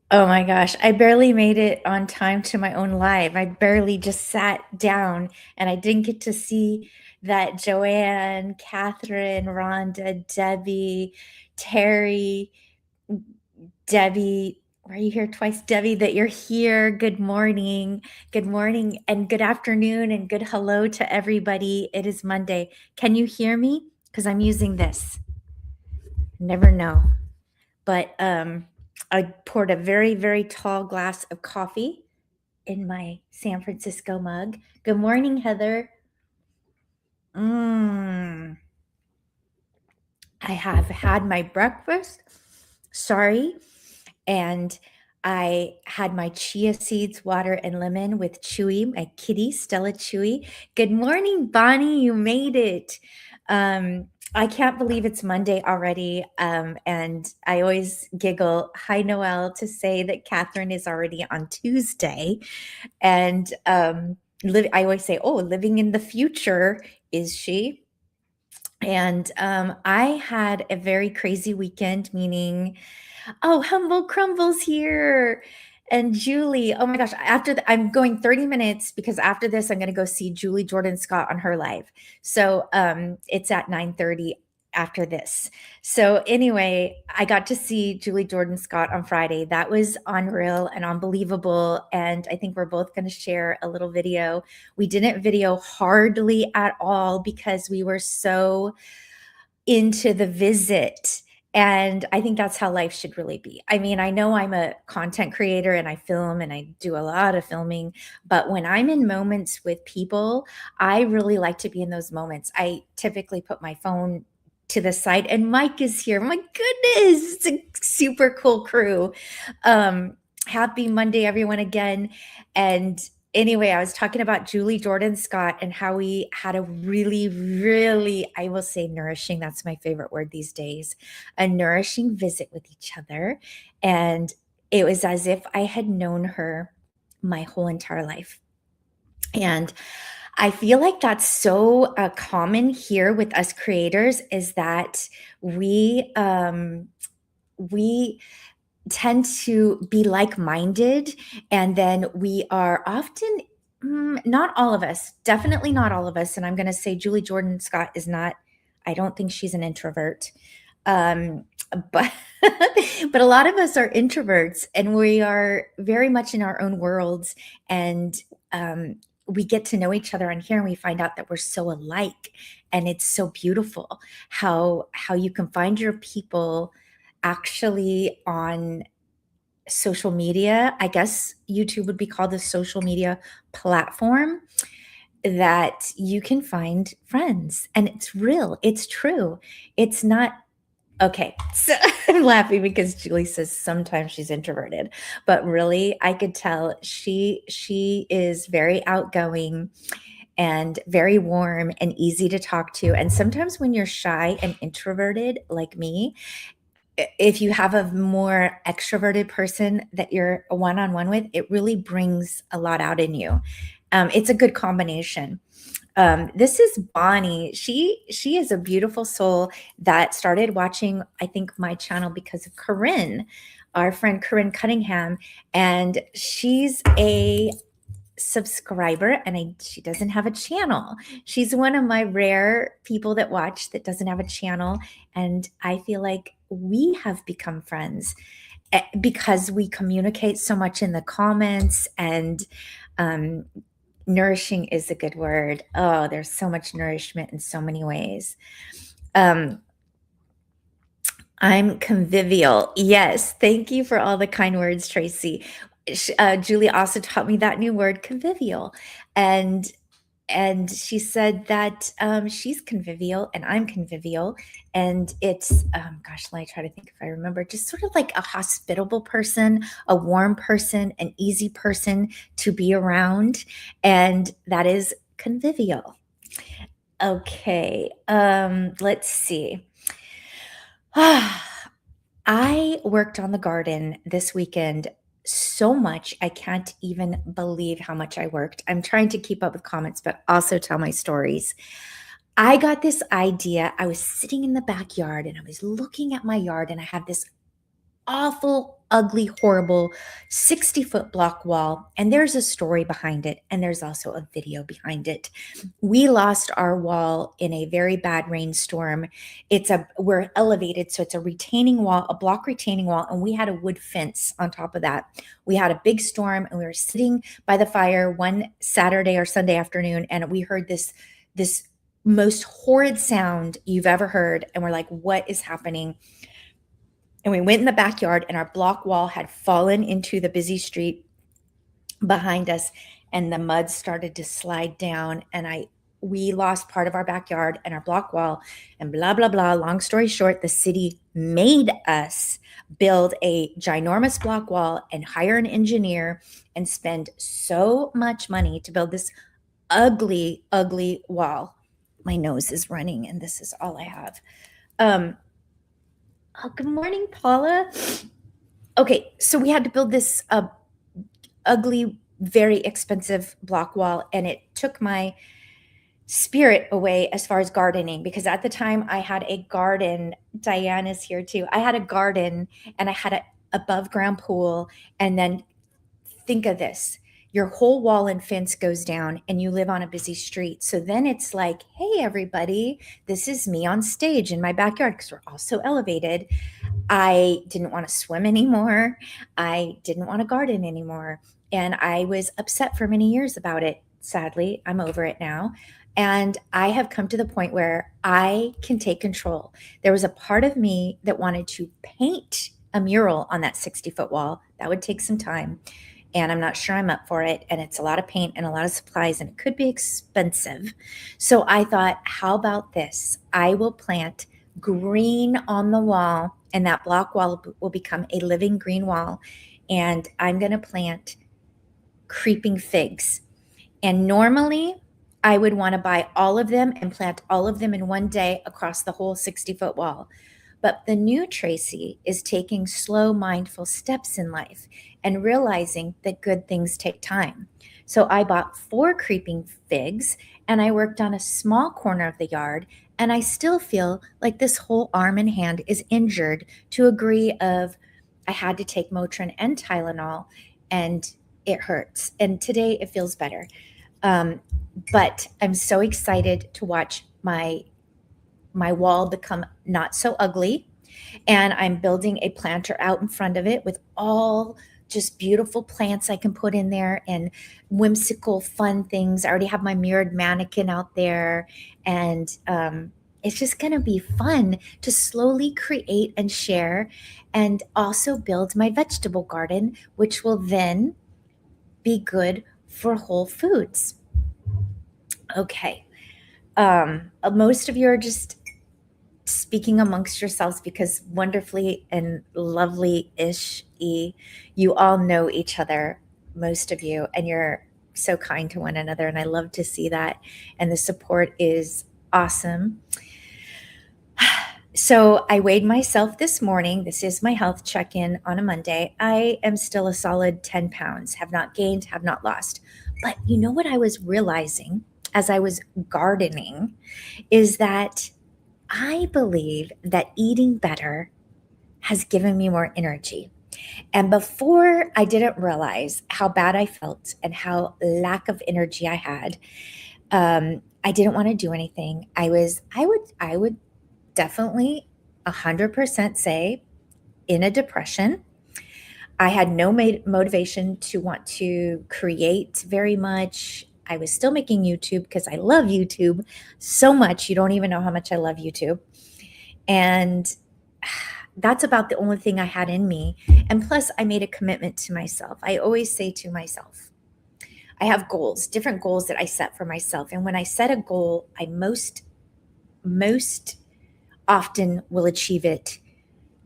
Oh my gosh, I barely made it on time to my own live. I barely just sat down and I didn't get to see that Joanne, Catherine, Rhonda, Debbie, Terry, Debbie, were you here twice? Debbie, that you're here. Good morning, and good afternoon, and good hello to everybody. It is Monday. Can you hear me? Because I'm using this. Never know. But I poured a very, very tall glass of coffee in my San Francisco mug. Good morning, Heather. Mm, I have had my breakfast. Sorry. And I had my chia seeds, water, and lemon with Chewy, my kitty, Stella Chewy. Good morning, Bonnie. You made it. I can't believe it's Monday already. And I always giggle, hi, Noelle, to say that Catherine is already on Tuesday. And I always say, oh, living in the future, is she? And I had a very crazy weekend, meaning, oh, Humble Crumbles here. And Julie, oh my gosh, I'm going 30 minutes because after this, I'm going to go see Julie Jordan Scott on her live. So it's at 9:30 after this. So anyway, I got to see Julie Jordan Scott on Friday. That was unreal and unbelievable. And I think we're both going to share a little video. We didn't video hardly at all because we were so into the visit. And I think that's how life should really be. I mean, I know I'm a content creator and I film and I do a lot of filming, but when I'm in moments with people, I really like to be in those moments. I typically put my phone to the side and Mike is here. My goodness, it's a super cool crew. Happy Monday, everyone, again. And anyway, I was talking about Julie Jordan Scott and how we had a really, really, I will say nourishing, that's my favorite word these days, a nourishing visit with each other. And it was as if I had known her my whole entire life. And I feel like that's so common here with us creators is that we tend to be like-minded, and then we are often not all of us, definitely not all of us, and I'm going to say Julie Jordan Scott is not, I don't think she's an introvert. But but a lot of us are introverts and we are very much in our own worlds, and we get to know each other on here and we find out that we're so alike, and it's so beautiful how you can find your people actually on social media. I guess YouTube would be called a social media platform that you can find friends. And it's real, it's true. It's not okay. So I'm laughing because Julie says sometimes she's introverted, but really I could tell she is very outgoing and very warm and easy to talk to. And sometimes when you're shy and introverted like me, if you have a more extroverted person that you're one-on-one with, it really brings a lot out in you. It's a good combination. This is Bonnie. She is a beautiful soul that started watching, I think, my channel because of Corinne, our friend Corinne Cunningham, and she's a subscriber and she doesn't have a channel. She's one of my rare people that watch that doesn't have a channel, and I feel like we have become friends because we communicate so much in the comments, and nourishing is a good word. Oh, there's so much nourishment in so many ways. I'm convivial. Yes. Thank you for all the kind words, Tracy. Julie also taught me that new word, convivial. And she said that she's convivial and I'm convivial. And it's, gosh, let me try to think if I remember, just sort of like a hospitable person, a warm person, an easy person to be around. And that is convivial. Okay. Let's see. I worked on the garden this weekend so much. I can't even believe how much I worked. I'm trying to keep up with comments, but also tell my stories. I got this idea. I was sitting in the backyard and I was looking at my yard, and I have this awful, ugly, horrible 60-foot block wall. And there's a story behind it. And there's also a video behind it. We lost our wall in a very bad rainstorm. We're elevated, so it's a retaining wall, a block retaining wall, and we had a wood fence on top of that. We had a big storm, and we were sitting by the fire one Saturday or Sunday afternoon, and we heard this most horrid sound you've ever heard, and we're like, what is happening? And we went in the backyard, and our block wall had fallen into the busy street behind us, and the mud started to slide down, and we lost part of our backyard and our block wall, and blah blah blah. Long story short, the city made us build a ginormous block wall and hire an engineer and spend so much money to build this ugly wall. My nose is running, and this is all I have. Good morning, Paula. Okay, so we had to build this ugly, very expensive block wall, and it took my spirit away as far as gardening, because at the time I had a garden. Diane is here too. I had a garden, and I had an above ground pool. And then think of this. Your whole wall and fence goes down, and you live on a busy street. So then it's like, hey, everybody, this is me on stage in my backyard, because we're all so elevated. I didn't want to swim anymore. I didn't want to garden anymore. And I was upset for many years about it. Sadly, I'm over it now. And I have come to the point where I can take control. There was a part of me that wanted to paint a mural on that 60-foot wall. That would take some time. And I'm not sure I'm up for it. And it's a lot of paint and a lot of supplies, and it could be expensive. So I thought, how about this? I will plant green on the wall, and that block wall will become a living green wall. And I'm going to plant creeping figs. And normally I would want to buy all of them and plant all of them in one day across the whole 60-foot wall. But the new Tracy is taking slow, mindful steps in life and realizing that good things take time. So I bought 4 creeping figs, and I worked on a small corner of the yard, and I still feel like this whole arm and hand is injured to a degree of I had to take Motrin and Tylenol, and it hurts. And today it feels better. But I'm so excited to watch my wall become not so ugly. And I'm building a planter out in front of it with all just beautiful plants I can put in there and whimsical, fun things. I already have my mirrored mannequin out there. And it's just going to be fun to slowly create and share, and also build my vegetable garden, which will then be good for Whole Foods. Okay. Most of you are just speaking amongst yourselves, because wonderfully and lovely-ish you all know each other, most of you, and you're so kind to one another, and I love to see that, and the support is awesome. So I weighed myself this morning. This is my health check-in on a Monday. I am still a solid 10 pounds, have not gained, have not lost. But you know what I was realizing as I was gardening is that I believe that eating better has given me more energy. And before, I didn't realize how bad I felt and how lack of energy I had. I didn't want to do anything. I would definitely 100% say in a depression. I had no motivation to want to create very much. I was still making YouTube because I love YouTube so much. You don't even know how much I love YouTube. And that's about the only thing I had in me. And plus, I made a commitment to myself. I always say to myself, I have goals, different goals that I set for myself. And when I set a goal, I most often will achieve it,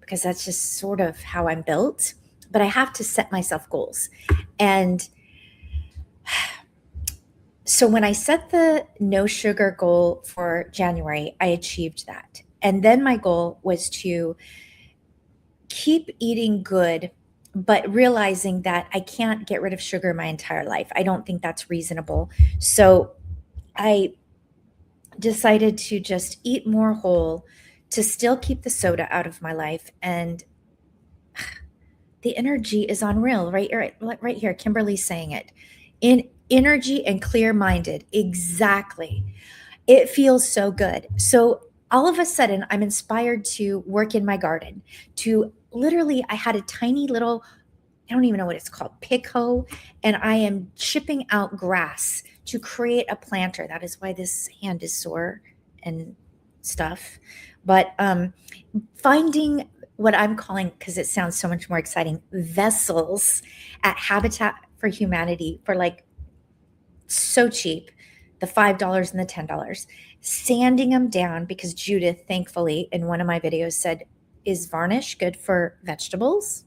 because that's just sort of how I'm built. But I have to set myself goals. And so when I set the no sugar goal for January, I achieved that. And then my goal was to keep eating good, but realizing that I can't get rid of sugar my entire life. I don't think that's reasonable. So I decided to just eat more whole, to still keep the soda out of my life. And The energy is unreal, right here. Kimberly's saying it. In energy and clear-minded. Exactly. It feels so good. So all of a sudden, I'm inspired to work in my garden. To literally, I had a tiny little, I don't even know what it's called, pick hoe, and I am chipping out grass to create a planter. That is why this hand is sore and stuff. But finding what I'm calling, because it sounds so much more exciting, vessels at Habitat for Humanity for like so cheap, the $5 and the $10, sanding them down because Judith, thankfully, in one of my videos said, is varnish good for vegetables?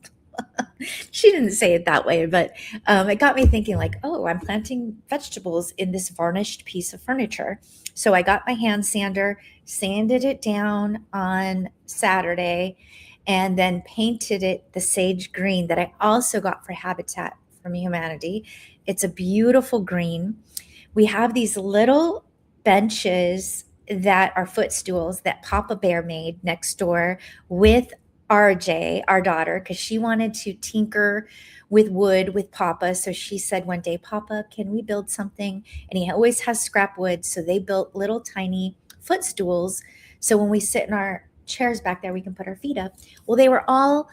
She didn't say it that way, but it got me thinking like, oh, I'm planting vegetables in this varnished piece of furniture. So I got my hand sander, sanded it down on Saturday, and then painted it the sage green that I also got for Habitat from Humanity. It's a beautiful green. We have these little benches that are footstools that Papa Bear made next door with RJ, our daughter, because she wanted to tinker with wood with Papa. So she said one day, Papa, can we build something? And he always has scrap wood. So they built little tiny footstools. So when we sit in our chairs back there, we can put our feet up. Well, they were all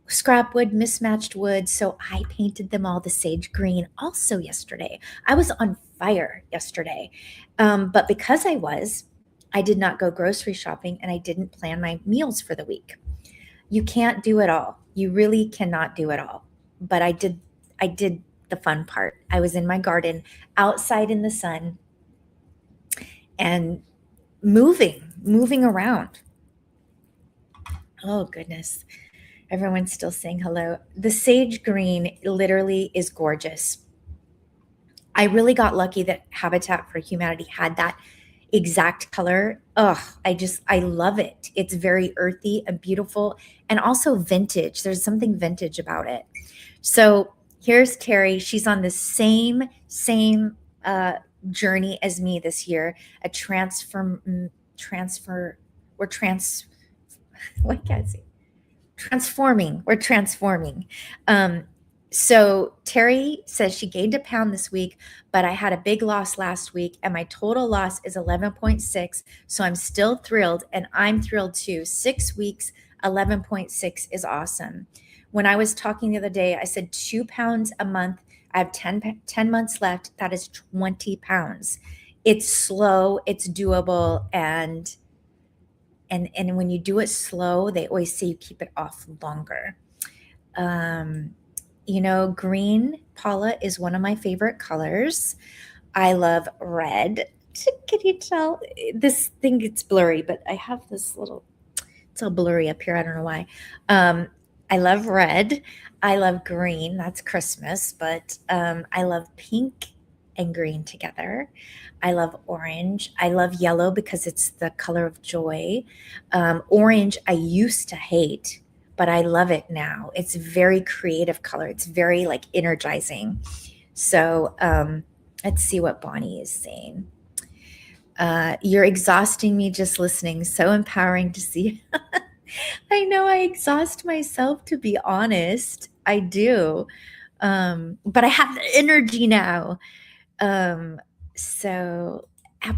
scrap wood, mismatched wood. So I painted them all the sage green also yesterday. I was on fire yesterday. But because I did not go grocery shopping and I didn't plan my meals for the week. You can't do it all. You really cannot do it all. But I did the fun part. I was in my garden outside in the sun and moving around. Oh goodness. Everyone's still saying hello. The sage green literally is gorgeous. I really got lucky that Habitat for Humanity had that exact color. Ugh, I love it. It's very earthy and beautiful and also vintage. There's something vintage about it. So here's Terry. She's on the same journey as me this year. A transfer, we're what can I say? Transforming. We're transforming. So Terry says she gained a pound this week, but I had a big loss last week and my total loss is 11.6. So I'm still thrilled and I'm thrilled too. 6 weeks, 11.6 is awesome. When I was talking the other day, I said 2 pounds a month. I have 10 months left. That is 20 pounds. It's slow, it's doable, and when you do it slow, they always say you keep it off longer. Green, Paula, is one of my favorite colors. I love red. Can you tell? This thing gets blurry, but I have this little, it's all blurry up here. I don't know why. I love red. I love green. That's Christmas, but I love pink and green together. I love orange. I love yellow because it's the color of joy. Orange, I used to hate, but I love it now. It's a very creative color. It's very like energizing. So let's see what Bonnie is saying. You're exhausting me just listening. So empowering to see. I know I exhaust myself, to be honest. I do. But I have the energy now. So,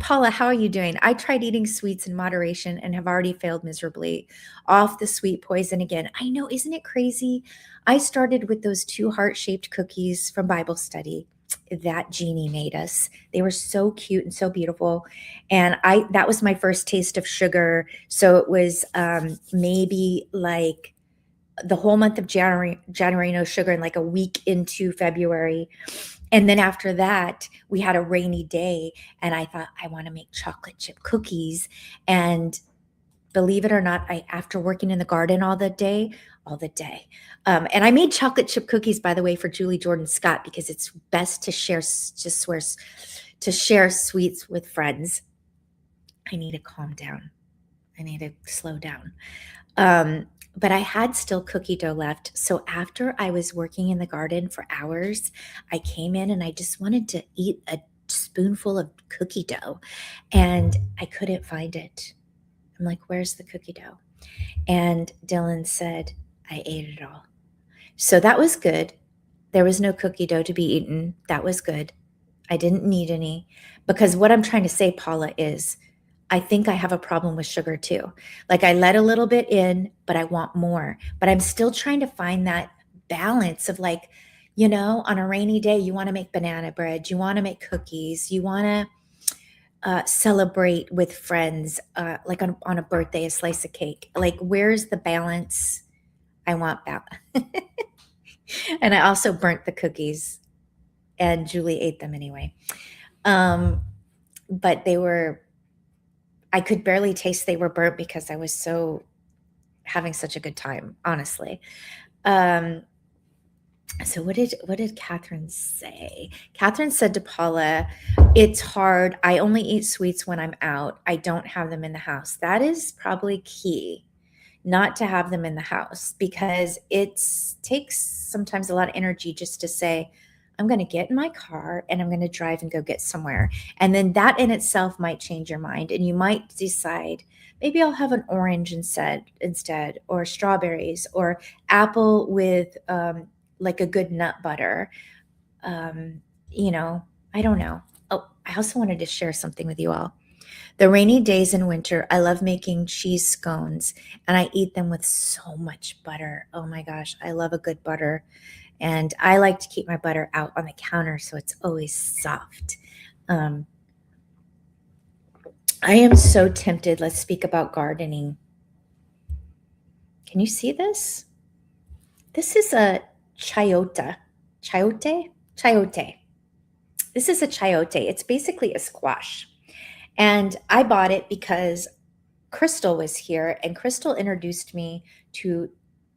Paula, how are you doing? I tried eating sweets in moderation and have already failed miserably. Off the sweet poison again. I know, isn't it crazy? I started with those 2 heart-shaped cookies from Bible study that Jeannie made us. They were so cute and so beautiful. And that was my first taste of sugar. So it was maybe like the whole month of January, no sugar, and like a week into February. And then after that, we had a rainy day, and I thought, I want to make chocolate chip cookies. And believe it or not, after working in the garden all the day, and I made chocolate chip cookies, by the way, for Julie Jordan Scott, because it's best to share sweets with friends. I need to calm down. I need to slow down. But I had still cookie dough left. So after I was working in the garden for hours, I came in and I just wanted to eat a spoonful of cookie dough, and I couldn't find it. I'm like, where's the cookie dough? And Dylan said, I ate it all. So that was good. There was no cookie dough to be eaten. That was good. I didn't need any, because what I'm trying to say, Paula, is I think I have a problem with sugar too. Like, I let a little bit in, but I want more. But I'm still trying to find that balance of, like, on a rainy day, you want to make banana bread, you want to make cookies, you want to celebrate with friends, like on a birthday, a slice of cake. Like, where's the balance? I want balance. And I also burnt the cookies, and Julie ate them anyway. But I could barely taste they were burnt because I was so having such a good time, honestly. So what did Catherine say? Catherine said to Paula, "It's hard. I only eat sweets when I'm out. I don't have them in the house." That is probably key, not to have them in the house, because it takes sometimes a lot of energy just to say, I'm going to get in my car and I'm going to drive and go get somewhere. And then that in itself might change your mind. And you might decide, maybe I'll have an orange instead, or strawberries, or apple with like a good nut butter. Um, I don't know. Oh, I also wanted to share something with you all. The rainy days in winter, I love making cheese scones, and I eat them with so much butter. Oh my gosh, I love a good butter. And I like to keep my butter out on the counter so it's always soft. Um, I am so tempted. Let's speak about gardening. Can you see this? This is a chayote. Chayote? Chayote. This is a chayote. It's basically a squash. And I bought it because Crystal was here, and Crystal introduced me to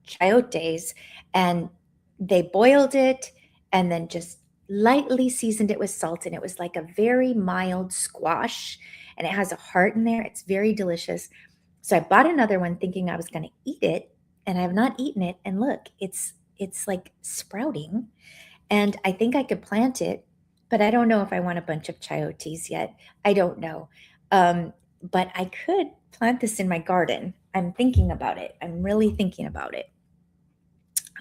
chayotes, and they boiled it and then just lightly seasoned it with salt, and it was like a very mild squash, and it has a heart in there. It's very delicious. So I bought another one thinking I was going to eat it, and I have not eaten it, and look, it's like sprouting, and I think I could plant it, but I don't know if I want a bunch of chayotes yet. I don't know. But I could plant this in my garden. I'm thinking about it. I'm really thinking about it.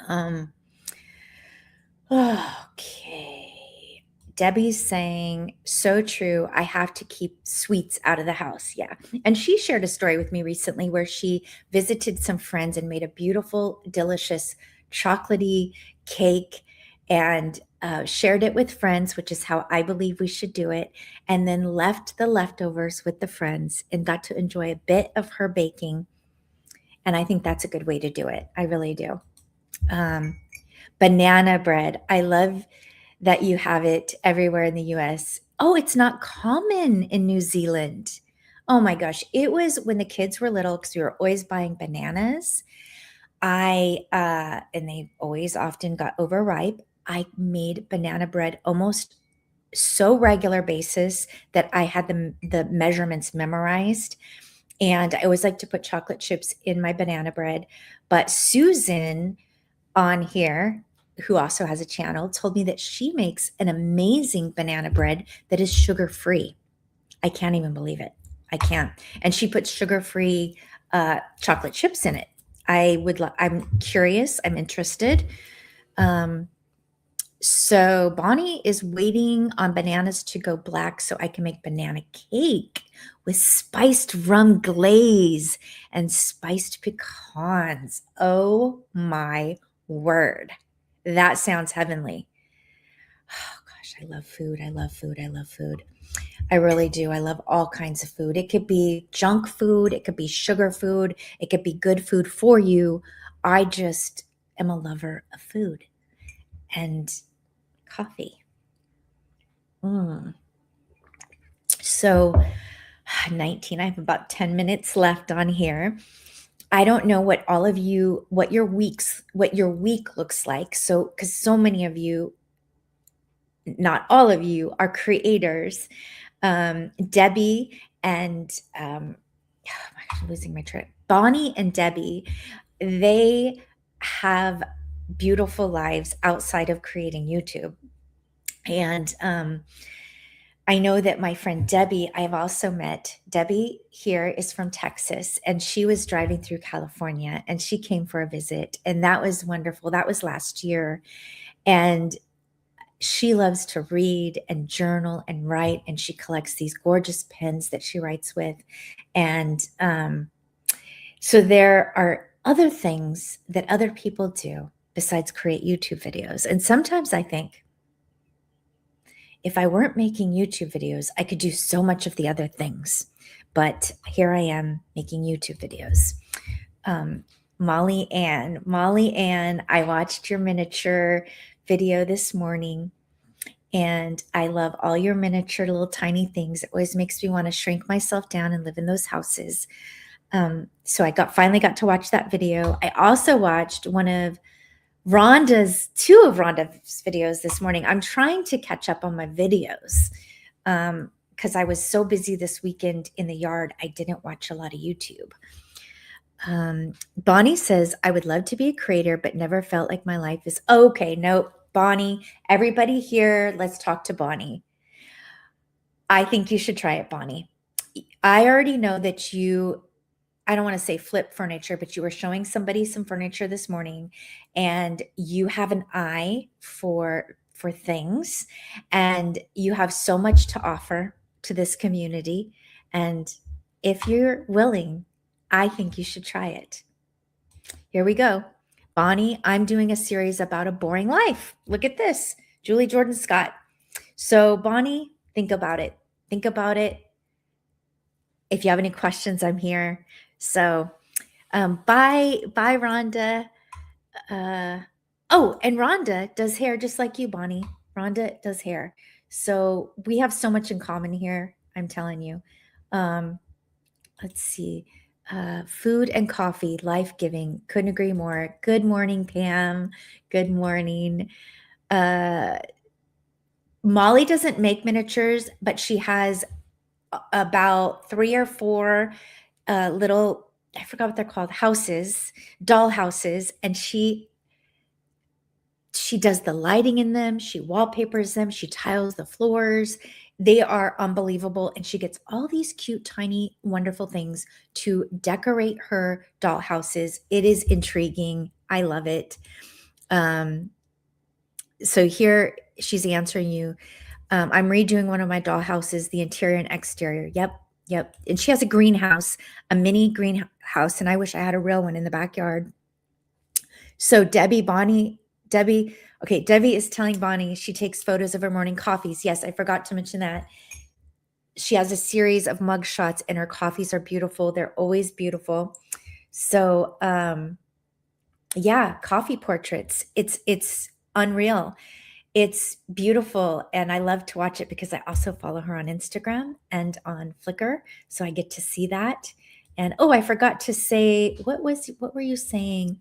Um, okay. Debbie's saying, so true. I have to keep sweets out of the house. Yeah. And she shared a story with me recently where she visited some friends and made a beautiful, delicious chocolatey cake, and shared it with friends, which is how I believe we should do it. And then left the leftovers with the friends and got to enjoy a bit of her baking. And I think that's a good way to do it. I really do. Um, Banana bread. I love that you have it everywhere in the US. Oh, it's not common in New Zealand. Oh my gosh. It was when the kids were little, because we were always buying bananas. And they always often got overripe. I made banana bread almost so regular basis that I had the measurements memorized. And I always like to put chocolate chips in my banana bread. But Susan on here, who also has a channel, told me that she makes an amazing banana bread that is sugar free. I can't even believe it. I can't. And she puts sugar free chocolate chips in it. I'm curious. I'm interested. Um, so Bonnie is waiting on bananas to go black so I can make banana cake with spiced rum glaze and spiced pecans. Oh my word. That sounds heavenly. Oh gosh, I love food. I love food. I love food. I really do. I love all kinds of food. It could be junk food, it could be sugar food, it could be good food for you. I just am a lover of food and coffee. Mm. So 19, I have about 10 minutes left on here. I don't know what your week looks like. So, because so many of you, not all of you, are creators. Debbie and oh my gosh, I'm losing my track. Bonnie and Debbie, they have beautiful lives outside of creating YouTube. And I know that my friend Debbie, I've also met. Debbie here is from Texas, and she was driving through California, and she came for a visit, and that was wonderful. That was last year. And she loves to read and journal and write, and she collects these gorgeous pens that she writes with. And so there are other things that other people do besides create YouTube videos. And sometimes I think, if I weren't making YouTube videos, I could do so much of the other things. But here I am making YouTube videos. Molly Ann, I watched your miniature video this morning, and I love all your miniature little tiny things. It always makes me want to shrink myself down and live in those houses. So I finally got to watch that video. I also watched two of Rhonda's videos this morning. I'm trying to catch up on my videos because I was so busy this weekend in the yard. I didn't watch a lot of YouTube. Bonnie says, I would love to be a creator, but never felt like my life is okay. No, Bonnie, everybody here, let's talk to Bonnie. I think you should try it, Bonnie. I already know that I don't want to say flip furniture, but you were showing somebody some furniture this morning, and you have an eye for things, and you have so much to offer to this community. And if you're willing, I think you should try it. Here we go. Bonnie, I'm doing a series about a boring life. Look at this. Julie Jordan Scott. So Bonnie, think about it. Think about it. If you have any questions, I'm here. So bye, Rhonda. Oh, and Rhonda does hair just like you, Bonnie. Rhonda does hair. So we have so much in common here, I'm telling you. Let's see. Food and coffee, life-giving. Couldn't agree more. Good morning, Pam. Good morning. Molly doesn't make miniatures, but she has about 3 or 4 little, I forgot what they're called, houses, doll houses, and she does the lighting in them, she wallpapers them, she tiles the floors. They are unbelievable, and she gets all these cute, tiny, wonderful things to decorate her doll houses. It is intriguing. I love it. So here she's answering you. I'm redoing one of my doll houses, the interior and exterior. Yep. And she has a greenhouse, a mini greenhouse, and I wish I had a real one in the backyard. So Debbie is telling Bonnie she takes photos of her morning coffees. Yes, I forgot to mention that. She has a series of mug shots, and her coffees are beautiful. They're always beautiful. So yeah, coffee portraits. It's unreal. It's beautiful, and I love to watch it because I also follow her on Instagram and on Flickr, so I get to see that. And oh, I forgot to say, what were you saying?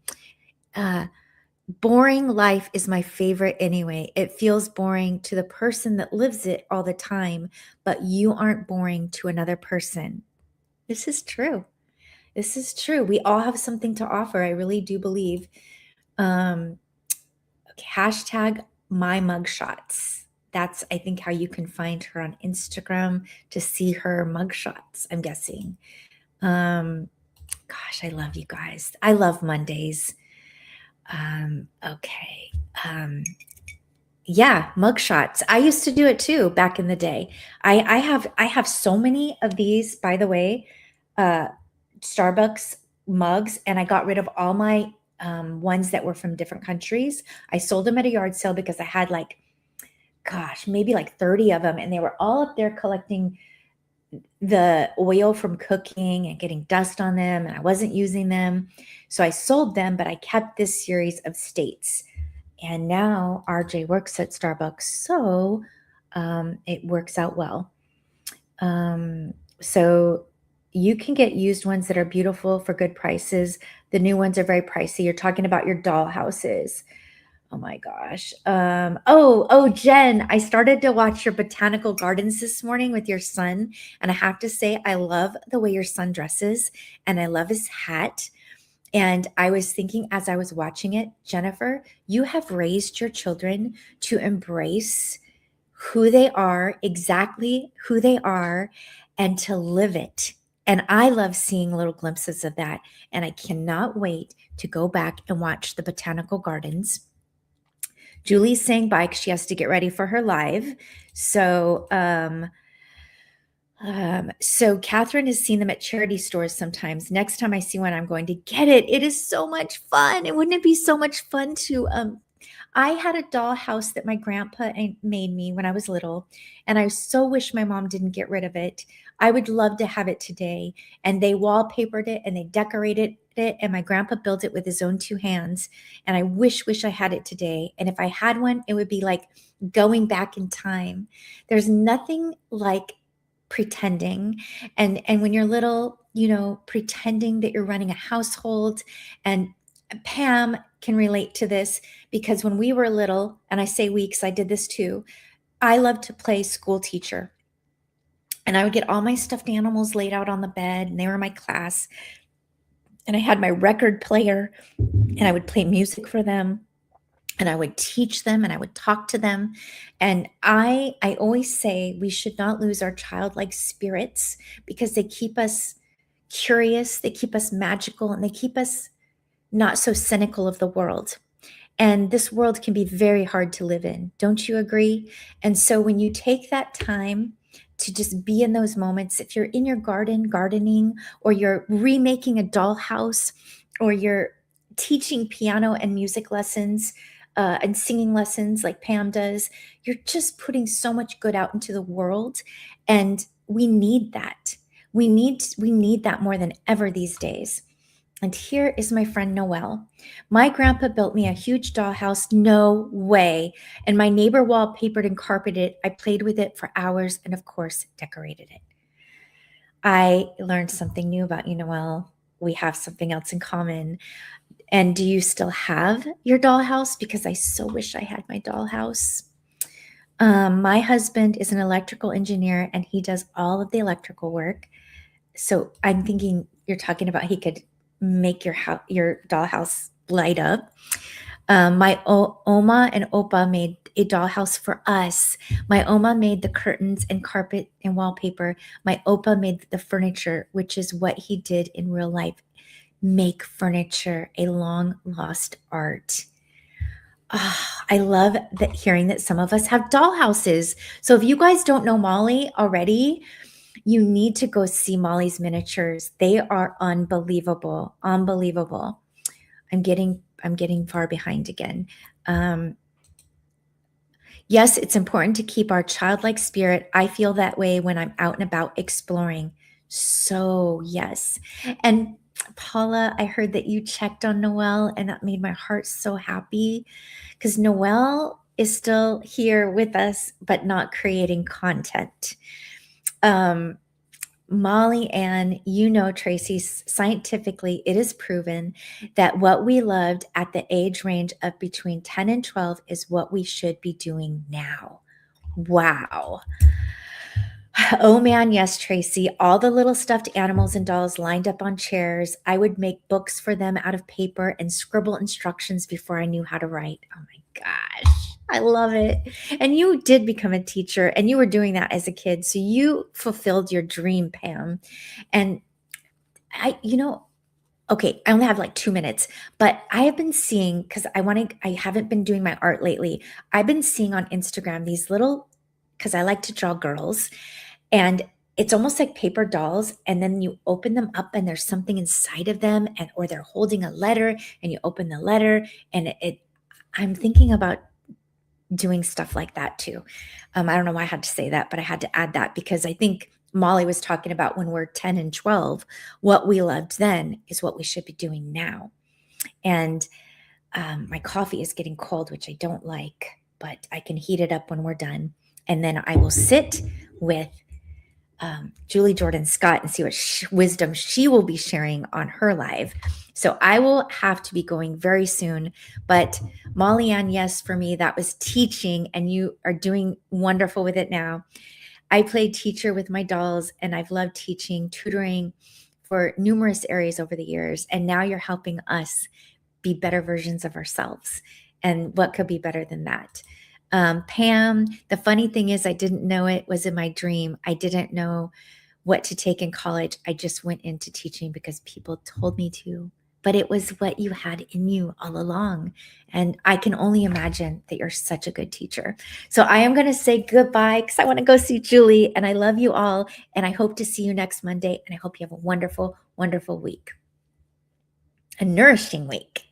Boring life is my favorite anyway. It feels boring to the person that lives it all the time, but you aren't boring to another person. This is true. This is true. We all have something to offer. I really do believe. Okay, hashtag my mugshots. That's, I think, how you can find her on Instagram to see her mugshots, I'm guessing. Gosh, I love you guys. I love Mondays. Okay. Yeah, mugshots. I used to do it too back in the day. I have so many of these, by the way, Starbucks mugs, and I got rid of all my ones that were from different countries. I sold them at a yard sale because I had maybe 30 of them, and they were all up there collecting the oil from cooking and getting dust on them, and I wasn't using them. So I sold them, but I kept this series of states. And now RJ works at Starbucks, so it works out well. So you can get used ones that are beautiful for good prices. The new ones are very pricey. You're talking about your doll houses. Oh my gosh. Jen, I started to watch your botanical gardens this morning with your son. And I have to say, I love the way your son dresses, and I love his hat. And I was thinking as I was watching it, Jennifer, you have raised your children to embrace who they are, exactly who they are, and to live it. And I love seeing little glimpses of that. And I cannot wait to go back and watch the botanical gardens. Julie's saying bye because she has to get ready for her live. So Catherine has seen them at charity stores sometimes. Next time I see one, I'm going to get it. It is so much fun. And wouldn't it be so much fun to I had a dollhouse that my grandpa made me when I was little, and I so wish my mom didn't get rid of it. I would love to have it today. And they wallpapered it and they decorated it, and my grandpa built it with his own two hands. And I wish I had it today. And if I had one, it would be like going back in time. There's nothing like pretending. And when you're little, pretending that you're running a household. And Pam can relate to this because when we were little, and I say we because I did this too, I loved to play school teacher. And I would get all my stuffed animals laid out on the bed, and they were my class. And I had my record player, and I would play music for them, and I would teach them, and I would talk to them. And I always say we should not lose our childlike spirits because they keep us curious, they keep us magical, and they keep us not so cynical of the world. And this world can be very hard to live in. Don't you agree? And so when you take that time to just be in those moments, if you're in your garden, gardening, or you're remaking a dollhouse, or you're teaching piano and music lessons and singing lessons like Pam does, you're just putting so much good out into the world. And we need that. We need that more than ever these days. And here is my friend Noelle. My grandpa built me a huge dollhouse. No way. And my neighbor wallpapered and carpeted it. I played with it for hours and, of course, decorated it. I learned something new about you, Noelle. We have something else in common. And do you still have your dollhouse? Because I so wish I had my dollhouse. My husband is an electrical engineer and he does all of the electrical work. So I'm thinking you're talking about he could make your dollhouse light up. My Oma and Opa made a dollhouse for us. My Oma made the curtains and carpet and wallpaper. My Opa made the furniture, which is what he did in real life. Make furniture, a long lost art. Oh, I love that hearing that some of us have dollhouses. So if you guys don't know Molly already, you need to go see Molly's miniatures. They are unbelievable. Unbelievable. I'm getting far behind again. Yes, it's important to keep our childlike spirit. I feel that way when I'm out and about exploring. So, yes. And Paula, I heard that you checked on Noelle, and that made my heart so happy because Noelle is still here with us, but not creating content. Molly Ann, Tracy, scientifically, it is proven that what we loved at the age range of between 10 and 12 is what we should be doing now. Wow. Oh man, yes, Tracy. All the little stuffed animals and dolls lined up on chairs. I would make books for them out of paper and scribble instructions before I knew how to write. Oh my gosh, I love it. And you did become a teacher and you were doing that as a kid. So you fulfilled your dream, Pam. And okay, I only have like 2 minutes, but I have been seeing, because I haven't been doing my art lately. I've been seeing on Instagram these little, because I like to draw girls, and it's almost like paper dolls, and then you open them up and there's something inside of them, or they're holding a letter and you open the letter, and I'm thinking about doing stuff like that too. I don't know why I had to say that, but I had to add that because I think Molly was talking about when we're 10 and 12, what we loved then is what we should be doing now. And my coffee is getting cold, which I don't like, but I can heat it up when we're done. And then I will sit with Julie Jordan Scott and see what wisdom she will be sharing on her live. So I will have to be going very soon. But Molly Ann, yes, for me, that was teaching, and you are doing wonderful with it now. I played teacher with my dolls, and I've loved teaching, tutoring for numerous areas over the years. And now you're helping us be better versions of ourselves. And what could be better than that? Pam, the funny thing is, I didn't know it was in my dream. I didn't know what to take in college. I just went into teaching because people told me to. But it was what you had in you all along. And I can only imagine that you're such a good teacher. So I am going to say goodbye because I want to go see Julie. And I love you all. And I hope to see you next Monday. And I hope you have a wonderful, wonderful week, a nourishing week.